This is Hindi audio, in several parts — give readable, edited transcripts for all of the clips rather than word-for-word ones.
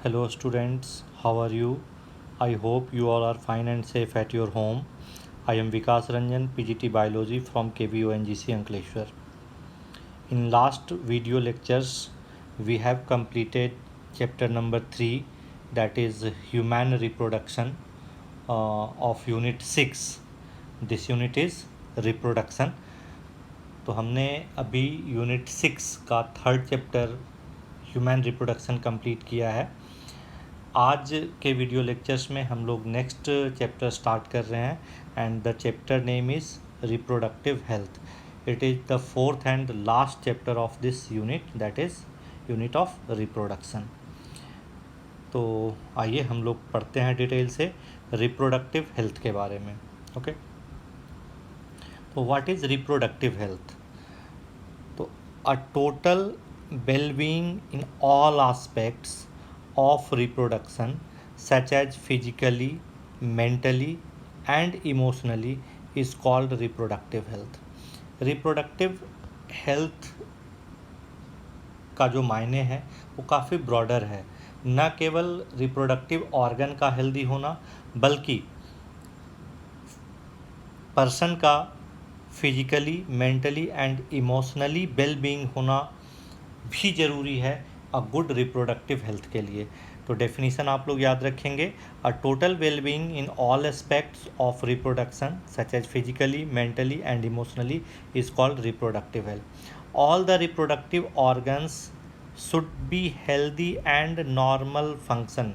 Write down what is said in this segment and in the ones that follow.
Hello students, how are you? I hope you all are fine and safe at your home. I am Vikas Ranjan, PGT Biology from KVONGC Ankleshwar. In last video lectures, we have completed chapter number 3, that is human reproduction of unit 6. This unit is reproduction. तो हमने अभी यूनिट 6 का third chapter human reproduction complete किया है। आज के वीडियो लेक्चर्स में हम लोग नेक्स्ट चैप्टर स्टार्ट कर रहे हैं and the chapter name is reproductive health. It is the fourth and last chapter of this unit, that is unit of reproduction. तो आइए हम लोग पढ़ते हैं डिटेल से रिप्रोडक्टिव हेल्थ के बारे में। ओके, तो व्हाट इज़ रिप्रोडक्टिव हेल्थ? तो a total wellbeing in all aspects of reproduction such as physically, mentally and emotionally is called reproductive health. Reproductive health का जो मायने है वो काफ़ी ब्रॉडर है। न केवल रिप्रोडक्टिव ऑर्गन का हेल्दी होना बल्कि पर्सन का physically, mentally and emotionally well being होना भी ज़रूरी है अ गुड रिप्रोडक्टिव हेल्थ के लिए। तो डेफिनेशन आप लोग याद रखेंगे, a total well being in all aspects of reproduction such as physically, mentally and emotionally is called reproductive health. All the reproductive organs should be healthy and normal function.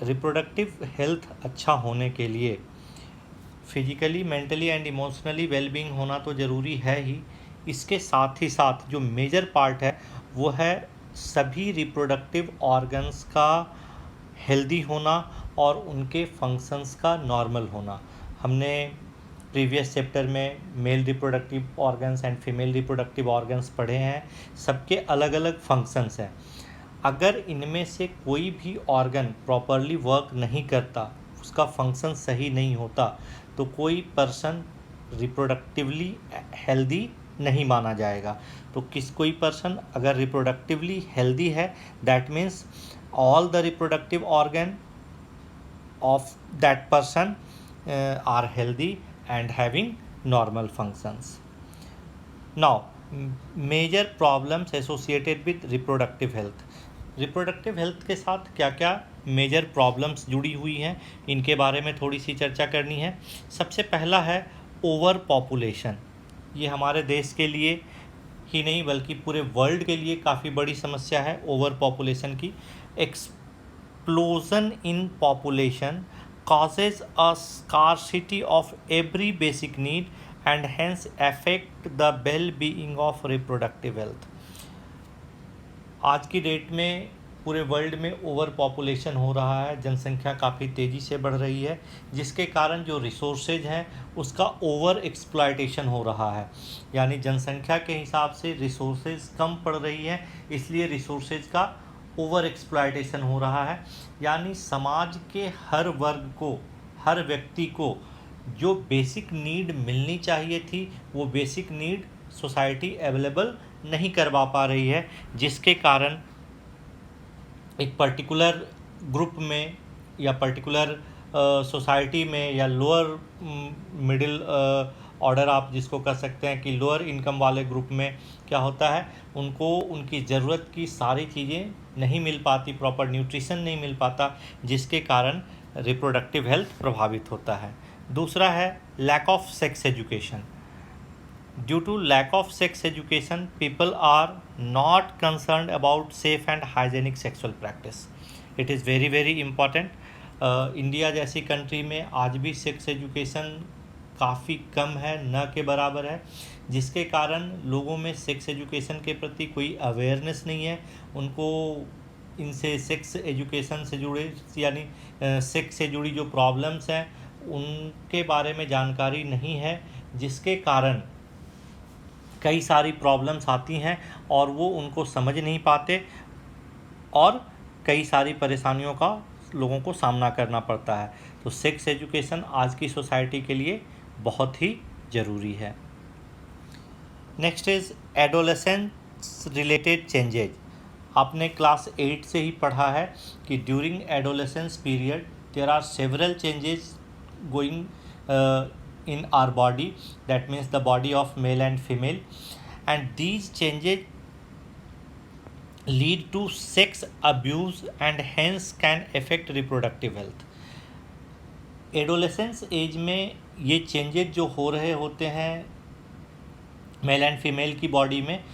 Reproductive health अच्छा होने के लिए physically, mentally and emotionally wellbeing होना तो ज़रूरी है ही। इसके साथ ही साथ जो मेजर पार्ट है वो है सभी रिप्रोडक्टिव ऑर्गन्स का हेल्दी होना और उनके फंक्शंस का नॉर्मल होना। हमने प्रीवियस चैप्टर में male reproductive organs and female reproductive organs पढ़े हैं, सबके अलग अलग फंक्शंस हैं। अगर इनमें से कोई भी ऑर्गन प्रॉपरली वर्क नहीं करता, उसका फंक्शन सही नहीं होता, तो कोई पर्सन रिप्रोडक्टिवली हेल्दी नहीं माना जाएगा। तो कोई पर्सन अगर रिप्रोडक्टिवली हेल्दी है, that means all the reproductive organ of that person are healthy and having normal functions. Now major problems associated with reproductive health. Reproductive health के साथ क्या क्या मेजर प्रॉब्लम्स जुड़ी हुई हैं, इनके बारे में थोड़ी सी चर्चा करनी है। सबसे पहला है ओवर पॉपुलेशन। ये हमारे देश के लिए ही नहीं बल्कि पूरे वर्ल्ड के लिए काफ़ी बड़ी समस्या है ओवर पॉपुलेशन की। Explosion in population causes a scarcity of every basic need and hence affect the well-being of reproductive health. आज की डेट में पूरे वर्ल्ड में ओवर पॉपुलेशन हो रहा है, जनसंख्या काफ़ी तेज़ी से बढ़ रही है, जिसके कारण जो रिसोर्सेज हैं उसका ओवर एक्सप्लॉयटेशन हो रहा है। यानी जनसंख्या के हिसाब से रिसोर्सेज कम पड़ रही है, इसलिए रिसोर्सेज का ओवर एक्सप्लॉयटेशन हो रहा है। यानी समाज के हर वर्ग को, हर व्यक्ति को जो बेसिक नीड मिलनी चाहिए थी, वो बेसिक नीड सोसाइटी अवेलेबल नहीं करवा पा रही है, जिसके कारण एक पर्टिकुलर ग्रुप में या पर्टिकुलर सोसाइटी में या लोअर मिडिल ऑर्डर आप जिसको कह सकते हैं कि लोअर इनकम वाले ग्रुप में क्या होता है, उनको उनकी ज़रूरत की सारी चीज़ें नहीं मिल पाती, प्रॉपर न्यूट्रिशन नहीं मिल पाता, जिसके कारण रिप्रोडक्टिव हेल्थ प्रभावित होता है। दूसरा है lack of sex education. Due to lack of sex education, people are not concerned about safe and hygienic sexual practice. It is very very important. India जैसी कंट्री में आज भी सेक्स एजुकेशन काफ़ी कम है, न के बराबर है, जिसके कारण लोगों में सेक्स एजुकेशन के प्रति कोई अवेयरनेस नहीं है। उनको इनसे सेक्स एजुकेशन से जुड़े यानी सेक्स से जुड़ी जो प्रॉब्लम्स हैं उनके बारे में जानकारी नहीं है, जिसके कारण कई सारी प्रॉब्लम्स आती हैं और वो उनको समझ नहीं पाते और कई सारी परेशानियों का लोगों को सामना करना पड़ता है। तो सेक्स एजुकेशन आज की सोसाइटी के लिए बहुत ही ज़रूरी है। Next is adolescence related changes. आपने क्लास 8 से ही पढ़ा है कि during adolescence period there are several changes going in our body, that means the body of male and female, and these changes lead to sex abuse and hence can affect reproductive health. Adolescence age में ये चेंजेस जो हो रहे होते हैं मेल एंड फीमेल की बॉडी में,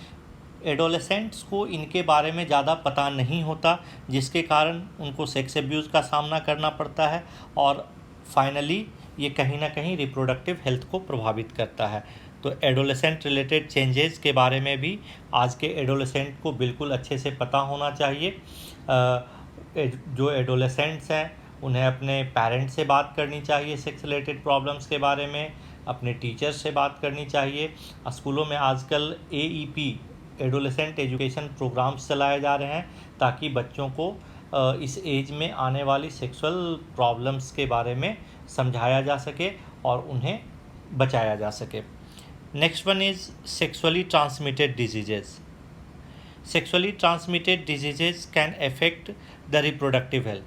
एडोलेसेंट्स को इनके बारे में ज़्यादा पता नहीं होता, जिसके कारण उनको सेक्स एब्यूज़ का सामना करना पड़ता है और फाइनली ये कहीं ना कहीं रिप्रोडक्टिव हेल्थ को प्रभावित करता है। तो एडोलेसेंट रिलेटेड चेंजेस के बारे में भी आज के एडोलेसेंट को बिल्कुल अच्छे से पता होना चाहिए। जो एडोलेसेंट्स हैं उन्हें अपने पेरेंट्स से बात करनी चाहिए सेक्स रिलेटेड प्रॉब्लम्स के बारे में, अपने टीचर्स से बात करनी चाहिए। स्कूलों में आजकल AEP एडोलेसेंट एजुकेशन प्रोग्राम्स चलाए जा रहे हैं ताकि बच्चों को इस एज में आने वाली सेक्सुअल प्रॉब्लम्स के बारे में समझाया जा सके और उन्हें बचाया जा सके। Next one is sexually transmitted diseases. Sexually transmitted diseases can affect the reproductive health.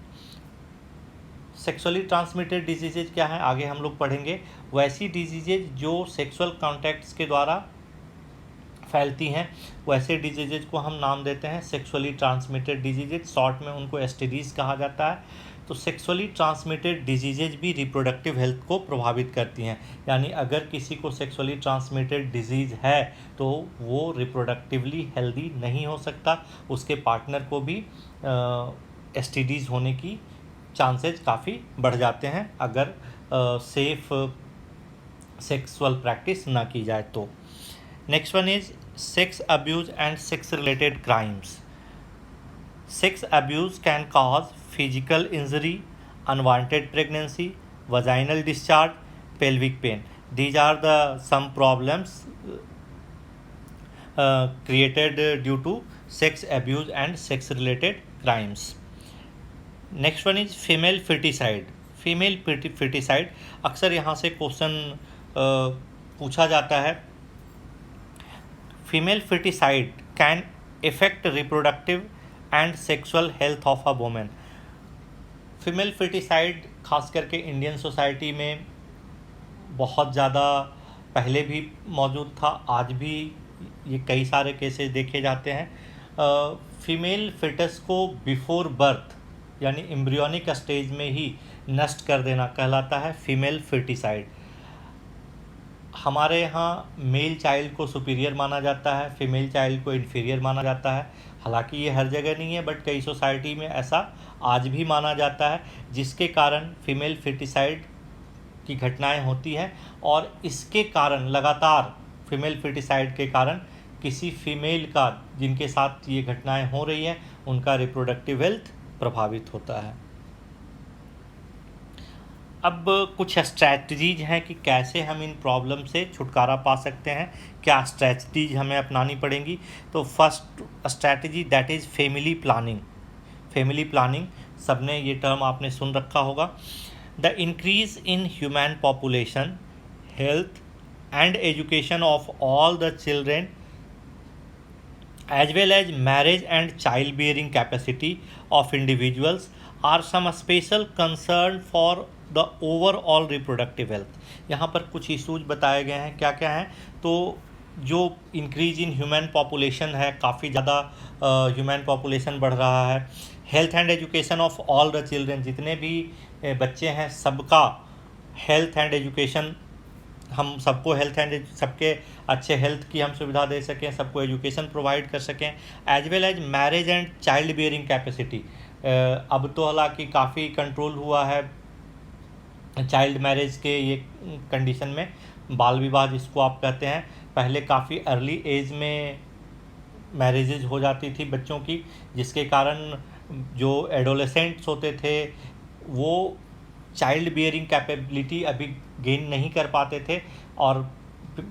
Sexually transmitted diseases क्या है आगे हम लोग पढ़ेंगे। वैसी डिजीजेज जो सेक्सुअल कॉन्टैक्ट्स के द्वारा फैलती हैं, वैसे डिजीजेज को हम नाम देते हैं सेक्सुअली ट्रांसमिटेड डिजीजेज, शॉर्ट में उनको STDs कहा जाता है। तो सेक्सुअली ट्रांसमिटेड डिजीजेज भी रिप्रोडक्टिव हेल्थ को प्रभावित करती हैं, यानी अगर किसी को सेक्सुअली ट्रांसमिटेड डिजीज़ है तो वो रिप्रोडक्टिवली हेल्दी नहीं हो सकता, उसके पार्टनर को भी STDs होने की चांसेस काफ़ी बढ़ जाते हैं अगर सेफ सेक्सुअल प्रैक्टिस ना की जाए तो। Next one is sex abuse and sex related crimes. Sex abuse can cause physical injury, unwanted pregnancy, vaginal discharge, pelvic pain. These are the some problems created due to sex abuse and sex related crimes. Next one is female foeticide. Female foeticide अक्सर यहाँ से क्वेश्चन पूछा जाता है। Female foeticide can effect reproductive and sexual health of a women. Female foeticide खास करके इंडियन सोसाइटी में बहुत ज़्यादा पहले भी मौजूद था, आज भी ये कई सारे केसेस देखे जाते हैं। फीमेल फिटस को बिफोर बर्थ यानी एम्ब्रियोनिक स्टेज में ही नष्ट कर देना कहलाता है फीमेल फिटिसाइड। हमारे यहाँ मेल चाइल्ड को सुपीरियर माना जाता है, फीमेल चाइल्ड को इन्फीरियर माना जाता है। हालांकि ये हर जगह नहीं है, बट कई सोसाइटी में ऐसा आज भी माना जाता है, जिसके कारण फीमेल फिटिसाइड की घटनाएं होती हैं और इसके कारण लगातार फीमेल फिटिसाइड के कारण किसी फीमेल का जिनके साथ ये घटनाएं हो रही हैं उनका रिप्रोडक्टिव हेल्थ प्रभावित होता है। अब कुछ स्ट्रैटेजीज हैं कि कैसे हम इन प्रॉब्लम से छुटकारा पा सकते हैं, क्या स्ट्रैटेजीज हमें अपनानी पड़ेंगी। तो first strategy that is family planning. Family planning सबने ये टर्म आपने सुन रखा होगा। The increase in human population, health and education of all the children as well as marriage and child bearing capacity of individuals are some special concern for the overall reproductive health. यहाँ पर कुछ इशूज बताए गए हैं, क्या क्या हैं। तो जो इंक्रीज इन ह्यूमन पॉपुलेशन है, काफ़ी ज़्यादा ह्यूमन पॉपुलेशन बढ़ रहा है। Health and education of all the children, जितने भी बच्चे हैं सबका हेल्थ एंड एजुकेशन, हम सबको हेल्थ एंड सबके अच्छे हेल्थ की हम सुविधा दे सकें, सबको एजुकेशन प्रोवाइड कर सकें। As well as marriage and child bearing capacity. अब तो हालांकि काफ़ी कंट्रोल हुआ है चाइल्ड मैरिज के ये कंडीशन में, बाल विवाह जिसको आप कहते हैं। पहले काफ़ी अर्ली एज में मैरिजेज हो जाती थी बच्चों की, जिसके कारण जो एडोलेसेंट्स होते थे वो चाइल्ड बियरिंग कैपेबिलिटी अभी गेन नहीं कर पाते थे और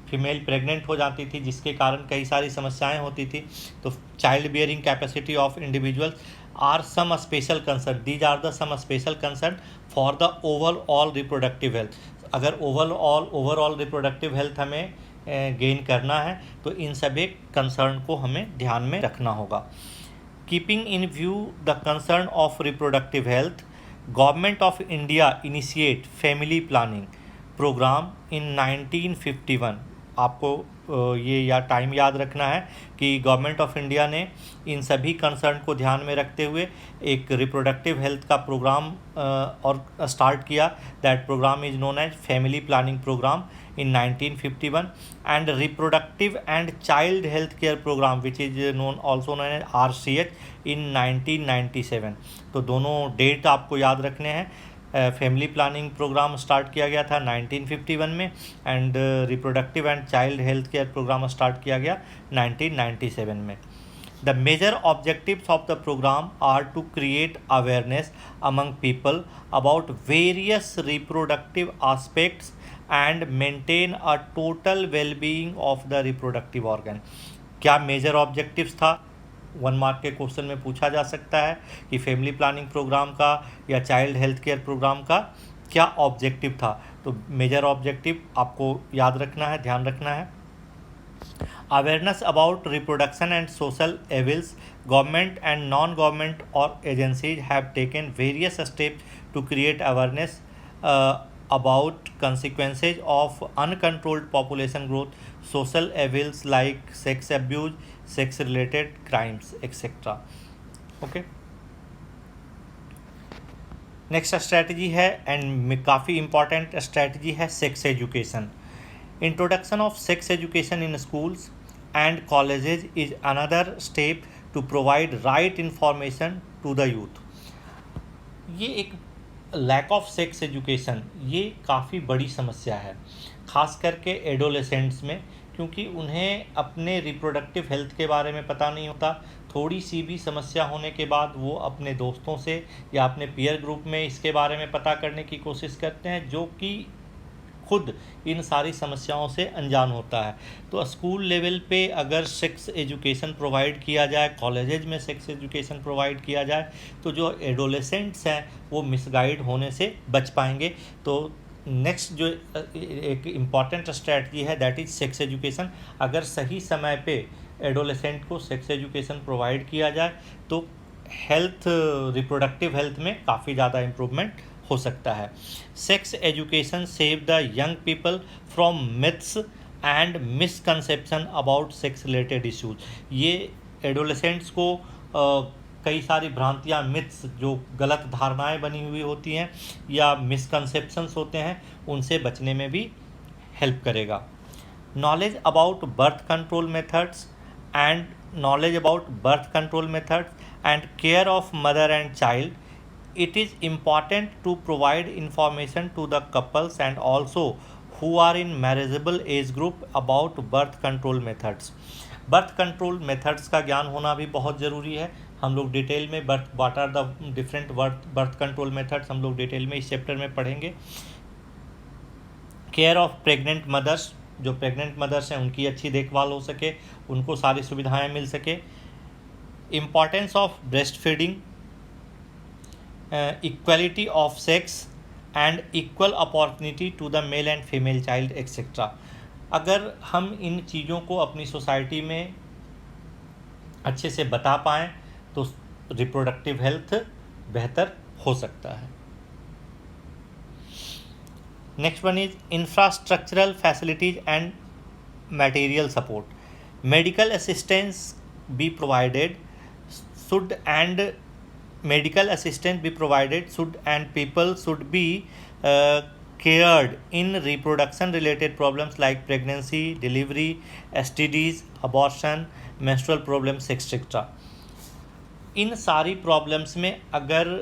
फीमेल प्रेग्नेंट हो जाती थी, जिसके कारण कई सारी समस्याएं होती थी। तो child bearing capacity of individuals are some special concern, these are the some special concern for the overall reproductive health. अगर ओवरऑल रिप्रोडक्टिव हेल्थ हमें गेन करना है तो इन सभी कंसर्न को हमें ध्यान में रखना होगा। Keeping in view the concern of reproductive health, Government of India initiate family planning program in 1951. आपको ये या टाइम याद रखना है कि गवर्नमेंट ऑफ इंडिया ने इन सभी कंसर्न को ध्यान में रखते हुए एक रिप्रोडक्टिव हेल्थ का प्रोग्राम और स्टार्ट किया. That program is known as family planning program in 1951 and reproductive and child health care program which is also known as RCH in 1997. तो दोनों डेट आपको याद रखने हैं. फैमिली प्लानिंग प्रोग्राम स्टार्ट किया गया था 1951 में and reproductive and child health care program start किया गया 1997 में. The major objectives of the program are to create awareness among people about various reproductive aspects and maintain a total well-being of the reproductive organ. क्या मेजर ऑब्जेक्टिव्स था? 1 मार्क के क्वेश्चन में पूछा जा सकता है कि फैमिली प्लानिंग प्रोग्राम का या चाइल्ड हेल्थ केयर प्रोग्राम का क्या ऑब्जेक्टिव था. तो मेजर ऑब्जेक्टिव आपको याद रखना है, ध्यान रखना है. Awareness about reproduction and social evils. Government and non-government or agencies have taken various steps to create awareness about consequences of uncontrolled population growth, social evils like sex abuse, sex-related crimes, etc. Okay. Next strategy है एंड काफ़ी इम्पॉर्टेंट स्ट्रैटेजी है sex education. Introduction of sex education in schools and colleges is another step to provide right information to the youth. ये एक लैक ऑफ सेक्स एजुकेशन ये काफ़ी बड़ी समस्या है, ख़ास करके एडोलेसेंट्स में, क्योंकि उन्हें अपने रिप्रोडक्टिव हेल्थ के बारे में पता नहीं होता. थोड़ी सी भी समस्या होने के बाद वो अपने दोस्तों से या अपने पीयर ग्रुप में इसके बारे में पता करने की कोशिश करते हैं, जो कि खुद इन सारी समस्याओं से अनजान होता है. तो स्कूल लेवल पे अगर सेक्स एजुकेशन प्रोवाइड किया जाए, कॉलेजेज में सेक्स एजुकेशन प्रोवाइड किया जाए, तो जो एडोलेसेंट्स हैं वो मिसगाइड होने से बच पाएंगे. तो नेक्स्ट जो एक इम्पॉर्टेंट स्ट्रैटेजी है दैट इज़ सेक्स एजुकेशन. अगर सही समय पे एडोलेसेंट को सेक्स एजुकेशन प्रोवाइड किया जाए तो हेल्थ, रिप्रोडक्टिव हेल्थ में काफ़ी ज़्यादा इम्प्रूवमेंट हो सकता है. Sex education save the young people from myths and misconception about sex related issues. ये एडोलेसेंट्स को कई सारी भ्रांतियाँ, मिथ्स, जो गलत धारणाएं बनी हुई होती हैं या मिसकंसेप्शंस होते हैं, उनसे बचने में भी हेल्प करेगा. Knowledge about birth control methods and care of mother and child. It is important to provide information to the couples and also who are in marriageable age group about birth control methods. Birth control methods का ज्ञान होना भी बहुत ज़रूरी है. हम लोग डिटेल में what are the different birth control methods हम लोग डिटेल में इस चैप्टर में पढ़ेंगे. केयर ऑफ प्रेग्नेंट मदर्स, जो प्रेग्नेंट मदर्स हैं उनकी अच्छी देखभाल हो सके, उनको सारी सुविधाएं मिल सके. Importance of breast feeding, equality of sex and equal opportunity to the male and female child etcetera. अगर हम इन चीज़ों को अपनी सोसाइटी में अच्छे से बता पाएँ तो रिप्रोडक्टिव हेल्थ बेहतर हो सकता है. Next one is infrastructural facilities and material support. Medical assistance be provided should and people should be cared in reproduction related problems like pregnancy, delivery, STDs, abortion, menstrual problems, etc. इन सारी प्रॉब्लम्स में अगर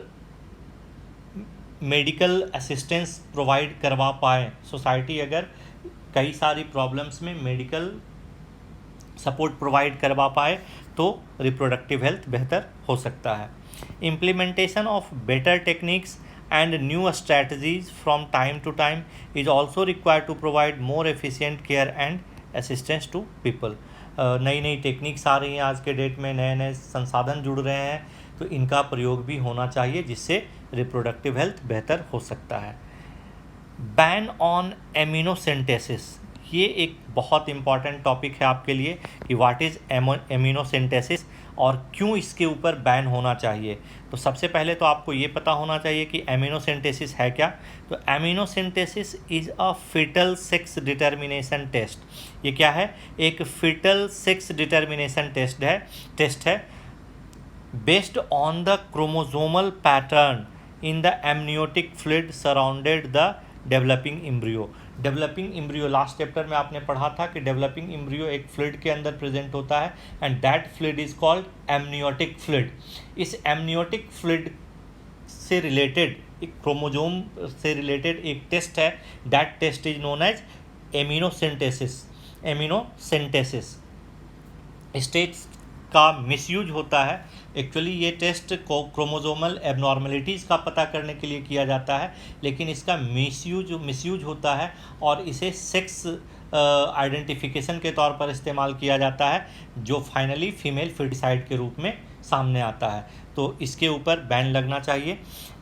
मेडिकल असिस्टेंस प्रोवाइड करवा पाए सोसाइटी, अगर कई सारी प्रॉब्लम्स में मेडिकल सपोर्ट प्रोवाइड करवा पाए तो रिप्रोडक्टिव हेल्थ बेहतर हो सकता है. Implementation of better techniques and new strategies from time to time is also required to provide more efficient care and assistance to people. नई नई टेक्निक्स आ रही हैं आज के डेट में, नए नए संसाधन जुड़ रहे हैं, तो इनका प्रयोग भी होना चाहिए जिससे रिप्रोडक्टिव हेल्थ बेहतर हो सकता है. बैन ऑन एमिनोसेंटेसिस, ये एक बहुत इंपॉर्टेंट टॉपिक है आपके लिए कि व्हाट इज़ एमिनोसेंटेसिस. और क्यों इसके ऊपर बैन होना चाहिए। तो सबसे पहले तो आपको ये पता होना चाहिए कि एमिनोसिंथेसिस है क्या। तो amniocentesis is a foetal sex determination test. ये क्या है? एक फीटल सेक्स डिटर्मिनेशन टेस्ट है based on the chromosomal pattern in the amniotic fluid surrounded the developing embryo। Developing embryo last chapter में आपने पढ़ा था कि डेवलपिंग एम्ब्रियो एक फ्लूइड के अंदर प्रेजेंट होता है and that fluid is called amniotic fluid. इस एमनियोटिक फ्लूइड से रिलेटेड एक क्रोमोजोम से रिलेटेड एक टेस्ट है, that test is known as amniocentesis. Amniocentesis इस टेस्ट का मिसयूज होता है। एक्चुअली ये टेस्ट को क्रोमोजोमल एबनॉर्मलिटीज़ का पता करने के लिए किया जाता है, लेकिन इसका मिसयूज होता है और इसे सेक्स आइडेंटिफिकेशन के तौर पर इस्तेमाल किया जाता है, जो फाइनली फीमेल फर्टिसाइड के रूप में सामने आता है। तो इसके ऊपर बैन लगना चाहिए।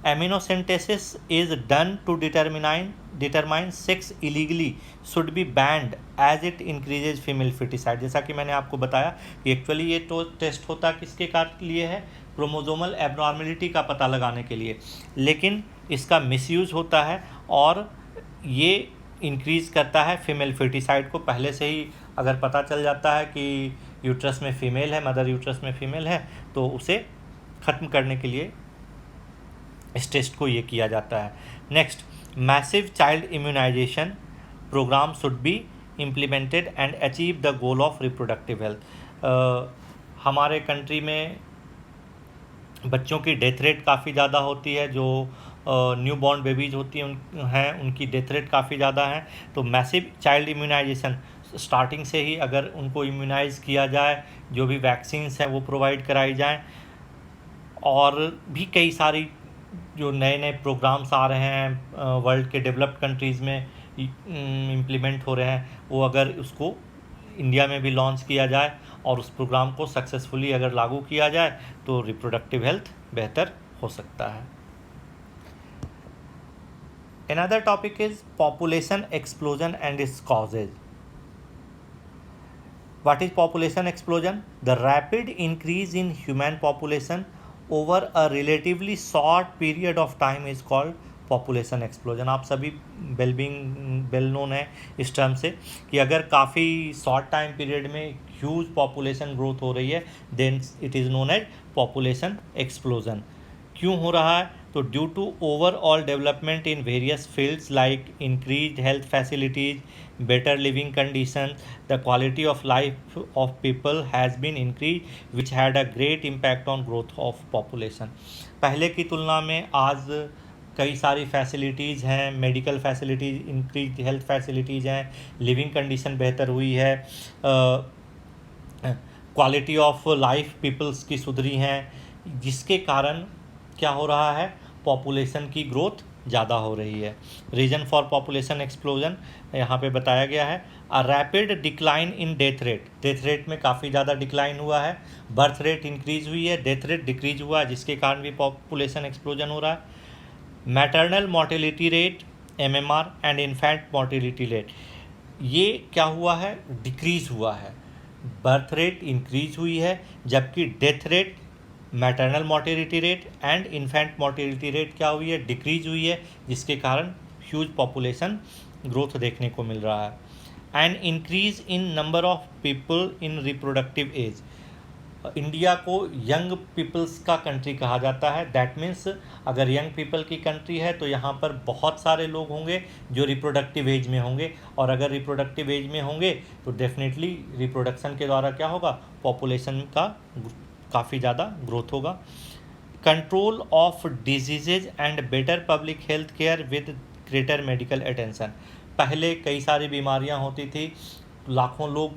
Amniocentesis is done to determine sex illegally should be banned as it increases female foeticide. जैसा कि मैंने आपको बताया कि एक्चुअली ये तो टेस्ट होता किसके लिए है? क्रोमोजोमल एबनॉर्मलिटी का पता लगाने के लिए, लेकिन इसका मिसयूज होता है और ये इंक्रीज़ करता है फीमेल फर्टिसाइड को। पहले से ही अगर पता चल जाता है कि यूट्रस में फ़ीमेल है, मदर यूट्रस में फ़ीमेल है, तो उसे ख़त्म करने के लिए इस टेस्ट को ये किया जाता है। Next, massive child immunization program should be implemented and achieve the goal of reproductive health. हमारे कंट्री में बच्चों की डेथ रेट काफ़ी ज़्यादा होती है, जो न्यू बॉर्न बेबीज़ होती हैं उनकी डेथ रेट काफ़ी ज़्यादा है। तो मैसिव चाइल्ड इम्यूनाइजेशन स्टार्टिंग से ही अगर उनको इम्यूनाइज़ किया जाए, जो भी वैक्सीन्स हैं वो प्रोवाइड कराई जाएँ, और भी कई सारी जो नए नए प्रोग्राम्स आ रहे हैं वर्ल्ड के डेवलप्ड कंट्रीज़ में इम्प्लीमेंट हो रहे हैं, वो अगर उसको इंडिया में भी लॉन्च किया जाए और उस प्रोग्राम को सक्सेसफुली अगर लागू किया जाए तो रिप्रोडक्टिव हेल्थ बेहतर हो सकता है। Another topic is population explosion and its causes. What is population explosion? The rapid increase in human population over a relatively short period of time is called population explosion. आप सभी वेल नोन है इस टर्म से कि अगर काफ़ी शॉर्ट टाइम पीरियड में ह्यूज पॉपुलेशन ग्रोथ हो रही है, then it is known as population explosion. क्यों हो रहा है? तो due to overall development in various fields like increase health facilities, better living conditions, the quality of life of people has been increased, which had a great impact on growth of population। पहले की तुलना में आज कई सारी फैसिलिटीज़ हैं, medical facilities, increase health facilities हैं, लिविंग कंडीशन बेहतर हुई है, क्वालिटी ऑफ लाइफ पीपल्स की सुधरी हैं, जिसके कारण क्या हो रहा है? पॉपुलेशन की ग्रोथ ज़्यादा हो रही है। रीज़न फॉर पॉपुलेशन एक्सप्लोजन यहाँ पे बताया गया है। A rapid decline in death rate में काफ़ी ज़्यादा डिक्लाइन हुआ है। बर्थ रेट इंक्रीज़ हुई है, डेथ रेट डिक्रीज हुआ है, जिसके कारण भी पॉपुलेशन एक्सप्लोजन हो रहा है। Maternal mortality rate MMR and infant mortality rate, ये क्या हुआ है? डिक्रीज़ हुआ है। बर्थ रेट इंक्रीज हुई है, जबकि death rate, maternal mortality rate and infant mortality rate क्या हुई है? डिक्रीज हुई है, जिसके कारण ह्यूज पॉपुलेशन ग्रोथ देखने को मिल रहा है। And increase in number of people in reproductive age. India को यंग पीपल्स का कंट्री कहा जाता है। दैट मीन्स अगर यंग पीपल की कंट्री है तो यहाँ पर बहुत सारे लोग होंगे जो रिप्रोडक्टिव एज में होंगे, और अगर रिप्रोडक्टिव एज में होंगे तो डेफिनेटली रिप्रोडक्शन के द्वारा क्या होगा? पॉपुलेशन का काफ़ी ज़्यादा ग्रोथ होगा। Control of diseases and better public health care with greater medical attention. पहले कई सारी बीमारियां होती थी, लाखों लोग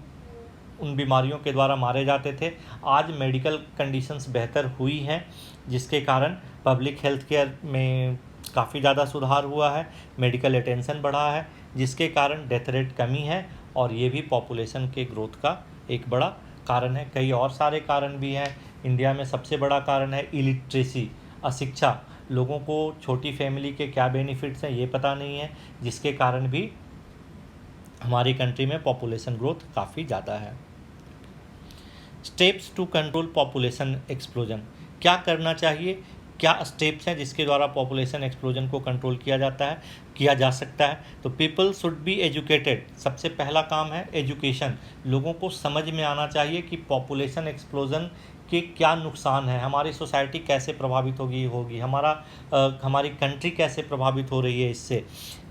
उन बीमारियों के द्वारा मारे जाते थे। आज मेडिकल कंडीशंस बेहतर हुई हैं, जिसके कारण पब्लिक हेल्थ केयर में काफ़ी ज़्यादा सुधार हुआ है, मेडिकल अटेंशन बढ़ा है, जिसके कारण डेथ रेट कमी है, और ये भी पॉपुलेशन के ग्रोथ का एक बड़ा कारण है। कई और सारे कारण भी हैं। इंडिया में सबसे बड़ा कारण है इलिटरेसी, अशिक्षा। लोगों को छोटी फैमिली के क्या बेनिफिट्स हैं ये पता नहीं है, जिसके कारण भी हमारी कंट्री में पॉपुलेशन ग्रोथ काफ़ी ज़्यादा है। Steps to control population explosion, क्या करना चाहिए, क्या स्टेप्स हैं जिसके द्वारा पॉपुलेशन एक्सप्लोजन को कंट्रोल किया जा सकता है। तो पीपल शुड बी एजुकेटेड, सबसे पहला काम है एजुकेशन। लोगों को समझ में आना चाहिए कि पॉपुलेशन एक्सप्लोजन के क्या नुकसान है, हमारी सोसाइटी कैसे प्रभावित होगी हमारी कंट्री कैसे प्रभावित हो रही है इससे।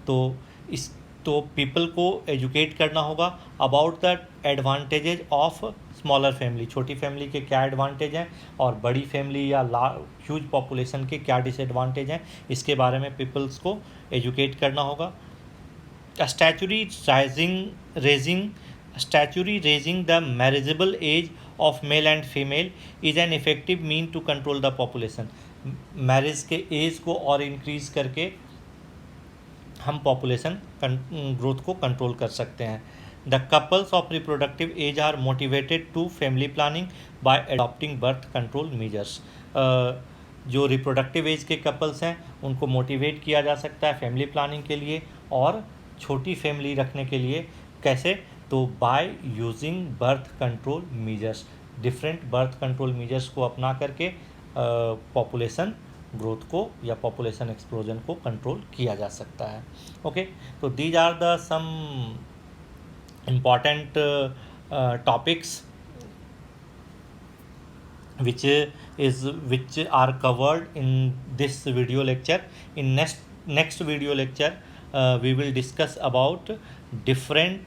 तो पीपल को एजुकेट करना होगा about the advantages of smaller family, छोटी फैमिली के क्या एडवांटेज हैं और बड़ी फैमिली या ह्यूज पॉपुलेशन के क्या डिसएडवांटेज हैं, इसके बारे में पीपल्स को एजुकेट करना होगा। Statutory raising the marriageable age of male and female is an effective mean to control the population। Marriage के एज को और इंक्रीज करके हम पॉपुलेशन ग्रोथ को कंट्रोल कर सकते हैं। The couples of reproductive age are motivated to family planning by adopting birth control measures. जो रिप्रोडक्टिव एज के कपल्स हैं उनको मोटिवेट किया जा सकता है फैमिली प्लानिंग के लिए और छोटी फैमिली रखने के लिए। कैसे? तो by using birth control measures, different birth control measures को अपना करके पॉपुलेशन ग्रोथ को या पॉपुलेशन एक्सप्लोजन को कंट्रोल किया जा सकता है। ओके, तो these are the some important topics which are covered in this video lecture. In next video lecture we will discuss about different